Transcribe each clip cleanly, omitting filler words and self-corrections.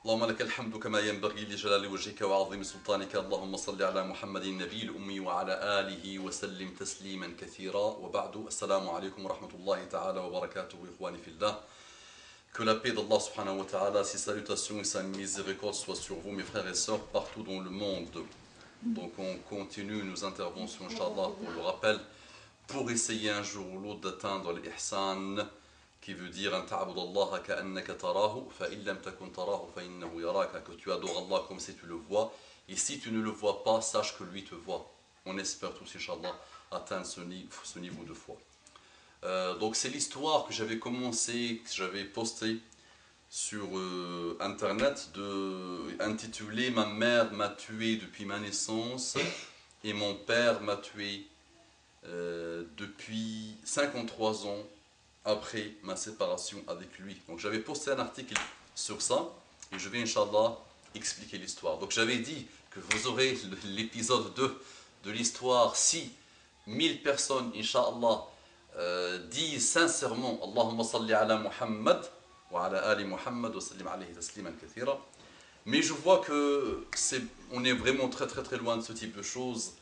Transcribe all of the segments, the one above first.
اللهم لك الحمد كما ينبغي لجلال وجهك وعظيم سلطانك. اللهم صل على محمد النبي الأمي وعلى آله وسلم تسليما كثيرا. وبعد السلام عليكم ورحمة الله تعالى وبركاته إخواني في الله. Que la paix d'Allah subhanahu wa ta'ala, ses salutations et sa miséricorde soient sur vous mes frères et sœurs partout dans le monde. Donc on continue nos interventions Inch'Allah pour le rappel, pour essayer un jour ou l'autre d'atteindre l'ihsan, qui veut dire que tu adores Allah comme si tu le vois, et si tu ne le vois pas, sache que lui te voit. On espère tous Inch'Allah atteindre ce niveau de foi. Donc c'est l'histoire que j'avais commencé, que j'avais postée sur internet, intitulée Ma mère m'a tué depuis ma naissance et mon père m'a tué depuis 53 ans après ma séparation avec lui. Donc j'avais posté un article sur ça et je vais Inch'Allah expliquer l'histoire. Donc j'avais dit que vous aurez l'épisode 2 de l'histoire si 1000 personnes Inch'Allah disent sincèrement Allahumma salli ala Muhammad wa ala ali Muhammad wa sallim alayhi tasliman kathira. Mais je vois que on est vraiment très loin de ce type de choses.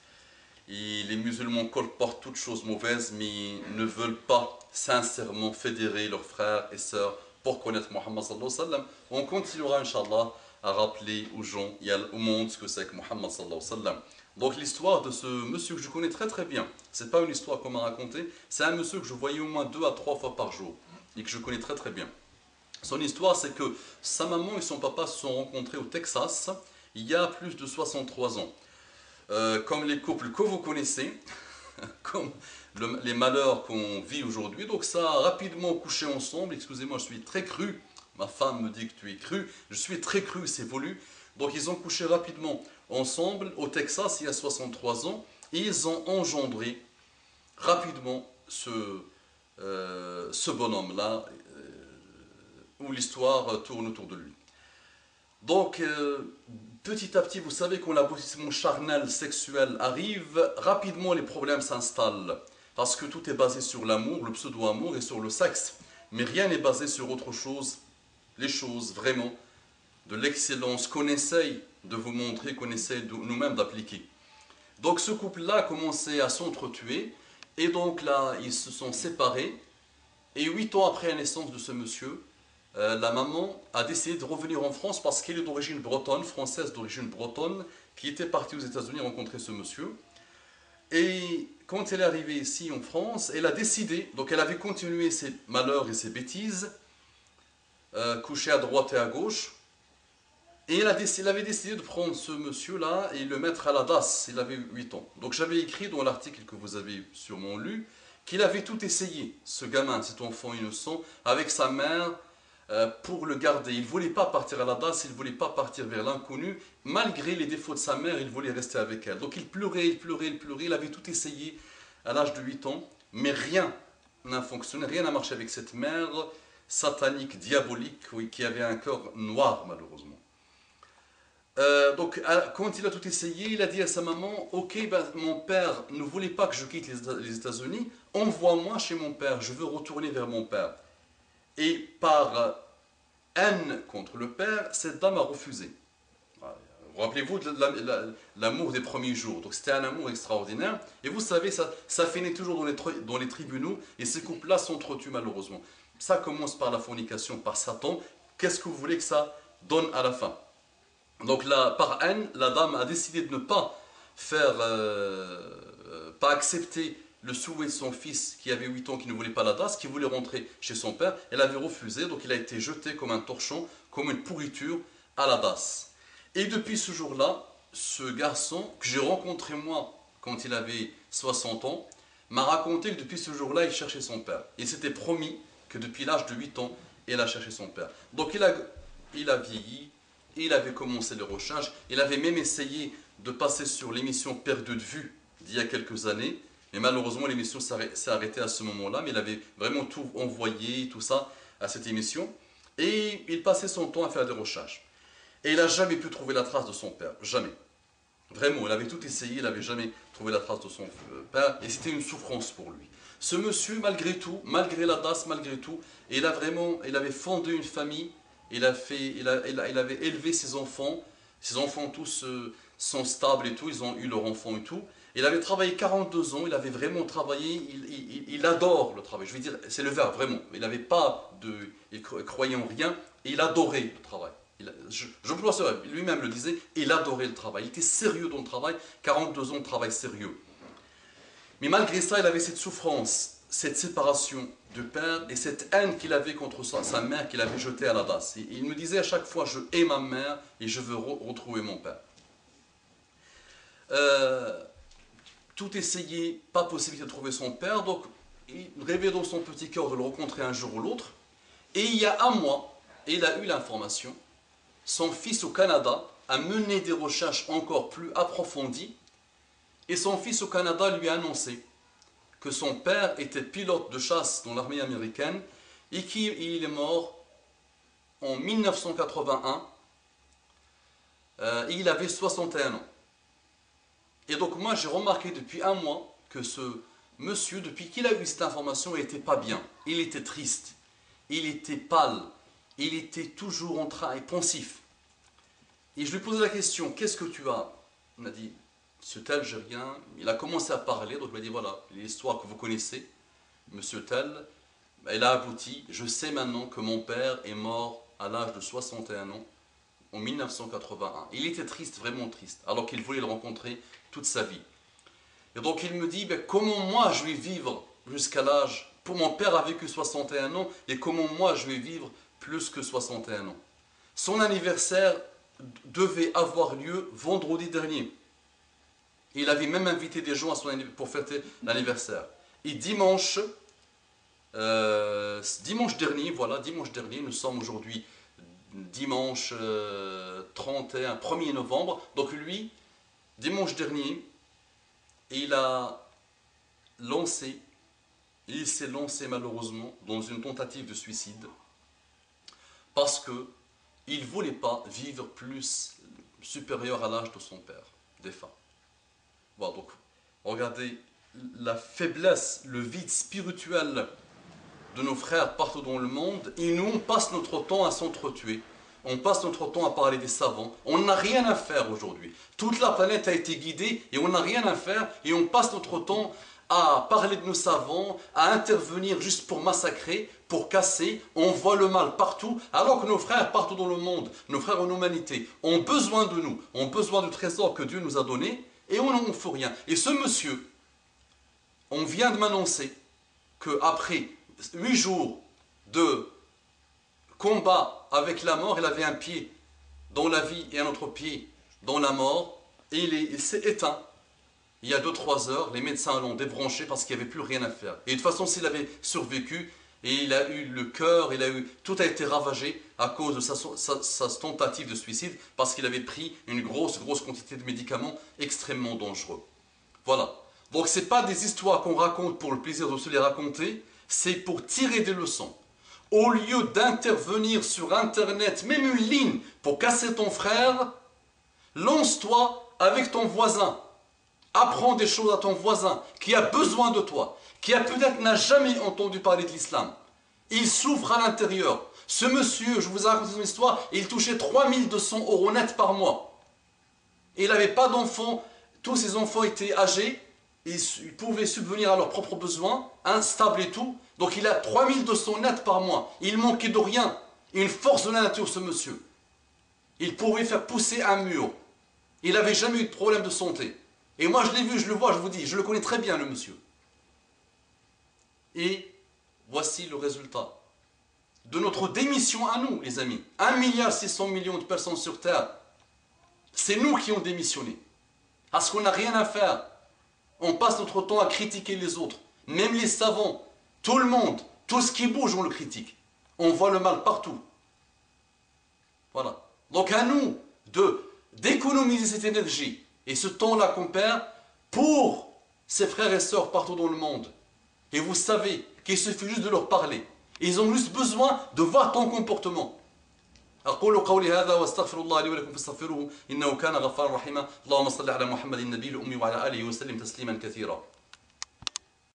Et les musulmans colportent toutes choses mauvaises, mais ne veulent pas sincèrement fédérer leurs frères et sœurs pour connaître Muhammad sallallahu alayhi wa sallam. On continuera, Inch'Allah, à rappeler aux gens et au monde ce que c'est que Muhammad sallallahu alayhi wa sallam. Donc l'histoire de ce monsieur que je connais très bien, c'est pas une histoire qu'on m'a racontée, c'est un monsieur que je voyais au moins 2 à 3 fois par jour et que je connais très bien. Son histoire, c'est que sa maman et son papa se sont rencontrés au Texas il y a plus de 63 ans. Comme les couples que vous connaissez, comme les malheurs qu'on vit aujourd'hui. Donc ça a rapidement couché ensemble. Excusez-moi, je suis très cru. Ma femme me dit que tu es cru. Je suis très cru, c'est voulu. Donc ils ont couché rapidement ensemble au Texas il y a 63 ans. Et ils ont engendré rapidement ce bonhomme-là, où l'histoire tourne autour de lui. Donc, petit à petit, vous savez quand l'aboutissement charnel, sexuel arrive, rapidement les problèmes s'installent. Parce que tout est basé sur l'amour, le pseudo-amour et sur le sexe. Mais rien n'est basé sur autre chose, les choses vraiment de l'excellence qu'on essaye de vous montrer, qu'on essaye nous-mêmes d'appliquer. Donc ce couple-là a commencé à s'entretuer, et donc là, ils se sont séparés. Et 8 ans après la naissance de ce monsieur, la maman a décidé de revenir en France parce qu'elle est d'origine bretonne, française d'origine bretonne, qui était partie aux États-Unis rencontrer ce monsieur. Et quand elle est arrivée ici en France, elle a décidé, donc elle avait continué ses malheurs et ses bêtises, couchées à droite et à gauche, et elle avait décidé de prendre ce monsieur-là et le mettre à la DAS. Il avait 8 ans. Donc j'avais écrit dans l'article que vous avez sûrement lu, qu'il avait tout essayé, ce gamin, cet enfant innocent, avec sa mère, pour le garder. Il ne voulait pas partir à la DAS, il ne voulait pas partir vers l'inconnu. Malgré les défauts de sa mère, il voulait rester avec elle. Donc il pleurait, il avait tout essayé à l'âge de 8 ans, mais rien n'a fonctionné, rien n'a marché avec cette mère satanique, diabolique, oui, qui avait un cœur noir malheureusement. Donc quand il a tout essayé, il a dit à sa maman, ok, mon père ne voulait pas que je quitte les États-Unis, envoie-moi chez mon père, je veux retourner vers mon père. Et par haine contre le père, cette dame a refusé. Rappelez-vous de l'amour des premiers jours. Donc c'était un amour extraordinaire. Et vous savez, ça finit toujours dans les tribunaux. Et ces couples-là s'entretuent malheureusement. Ça commence par la fornication, par Satan. Qu'est-ce que vous voulez que ça donne à la fin? Donc là, par haine, la dame a décidé de ne pas pas accepter le souhait de son fils qui avait 8 ans, qui ne voulait pas la DAS, qui voulait rentrer chez son père. Elle avait refusé, donc il a été jeté comme un torchon, comme une pourriture à la DAS. Et depuis ce jour-là, ce garçon que j'ai rencontré moi quand il avait 60 ans, m'a raconté que depuis ce jour-là, il cherchait son père. Il s'était promis que depuis l'âge de 8 ans, il a cherché son père. Donc il a vieilli, il avait commencé les recherches, il avait même essayé de passer sur l'émission Perdue de vue d'il y a quelques années. Mais malheureusement, l'émission s'est arrêtée à ce moment-là, mais il avait vraiment tout envoyé, tout ça, à cette émission. Et il passait son temps à faire des recherches. Et il n'a jamais pu trouver la trace de son père. Jamais. Vraiment, il avait tout essayé, il n'avait jamais trouvé la trace de son père. Et c'était une souffrance pour lui. Ce monsieur, malgré tout, malgré la DAS, malgré tout, il avait fondé une famille il avait élevé ses enfants tous sont stables et tout, ils ont eu leur enfant et tout. Il avait travaillé 42 ans, il avait vraiment travaillé, il adore le travail. Je veux dire, c'est le verbe, vraiment. Il croyait en rien, et il adorait le travail. J'emploie ce verbe, lui-même le disait, il adorait le travail. Il était sérieux dans le travail, 42 ans de travail sérieux. Mais malgré ça, il avait cette souffrance, cette séparation du père et cette haine qu'il avait contre sa mère qu'il avait jetée à la DAS. Il me disait à chaque fois, je hais ma mère et je veux retrouver mon père. Tout essayait, pas possibilité de trouver son père, donc il rêvait dans son petit cœur de le rencontrer un jour ou l'autre. Et il y a un mois, il a eu l'information, son fils au Canada a mené des recherches encore plus approfondies, et son fils au Canada lui a annoncé que son père était pilote de chasse dans l'armée américaine et qu'il est mort en 1981, et il avait 61 ans. Et donc moi j'ai remarqué depuis un mois que ce monsieur, depuis qu'il a eu cette information, il n'était pas bien. Il était triste, il était pâle, il était toujours en train et pensif. Et je lui posais la question, qu'est-ce que tu as? Il m'a dit, monsieur tel, j'ai rien. Il a commencé à parler, donc il m'a dit, voilà, l'histoire que vous connaissez, monsieur tel, elle a abouti. Je sais maintenant que mon père est mort à l'âge de 61 ans, en 1981. Il était triste, vraiment triste, alors qu'il voulait le rencontrer toute sa vie. Et donc il me dit, ben, comment moi je vais vivre jusqu'à l'âge, pour mon père a vécu 61 ans, et comment moi je vais vivre plus que 61 ans. Son anniversaire devait avoir lieu vendredi dernier. Il avait même invité des gens pour fêter l'anniversaire. Et dimanche dernier, nous sommes aujourd'hui dimanche 31, 1er novembre, donc lui, dimanche dernier, il s'est lancé malheureusement dans une tentative de suicide parce qu'il ne voulait pas vivre plus supérieur à l'âge de son père, défunt. Voilà, donc regardez la faiblesse, le vide spirituel de nos frères partout dans le monde, et nous on passe notre temps à s'entretuer. On passe notre temps à parler des savants. On n'a rien à faire aujourd'hui. Toute la planète a été guidée et on n'a rien à faire. Et on passe notre temps à parler de nos savants, à intervenir juste pour massacrer, pour casser. On voit le mal partout. Alors que nos frères partout dans le monde, nos frères en humanité, ont besoin de nous, ont besoin du trésor que Dieu nous a donné. Et on n'en fait rien. Et ce monsieur, on vient de m'annoncer qu'après 8 jours de combat avec la mort, il avait un pied dans la vie et un autre pied dans la mort, et il s'est éteint. Il y a 2-3 heures, les médecins l'ont débranché parce qu'il n'y avait plus rien à faire. Et de toute façon, s'il avait survécu, et il a eu le cœur, tout a été ravagé à cause de sa tentative de suicide, parce qu'il avait pris une grosse quantité de médicaments extrêmement dangereux. Voilà. Donc ce n'est pas des histoires qu'on raconte pour le plaisir de se les raconter, c'est pour tirer des leçons. Au lieu d'intervenir sur Internet, même une ligne, pour casser ton frère, lance-toi avec ton voisin. Apprends des choses à ton voisin qui a besoin de toi, qui peut-être n'a jamais entendu parler de l'islam. Il souffre à l'intérieur. Ce monsieur, je vous ai raconté son histoire, il touchait 3200 € net par mois. Et il n'avait pas d'enfants, tous ses enfants étaient âgés, ils pouvaient subvenir à leurs propres besoins, instables et tout. Donc il a 3200 net par mois. Il manquait de rien. Une force de la nature, ce monsieur. Il pouvait faire pousser un mur. Il n'avait jamais eu de problème de santé. Et moi je l'ai vu, je le vois, je vous dis, je le connais très bien le monsieur. Et voici le résultat de notre démission à nous, les amis. 1,6 milliard de personnes sur Terre. C'est nous qui ont démissionné. Parce qu'on n'a rien à faire. On passe notre temps à critiquer les autres. Même les savants, tout le monde, tout ce qui bouge, on le critique. On voit le mal partout. Voilà. Donc à nous d'économiser cette énergie et ce temps-là qu'on perd pour ses frères et sœurs partout dans le monde. Et vous savez qu'il suffit juste de leur parler. Ils ont juste besoin de voir ton comportement. أقول قولي هذا واستغفر الله لي ولكم فاستغفروه إنه كان غفارا رحيما اللهم صل على محمد النبي الأمي وعلى آله وسلم تسليما كثيرا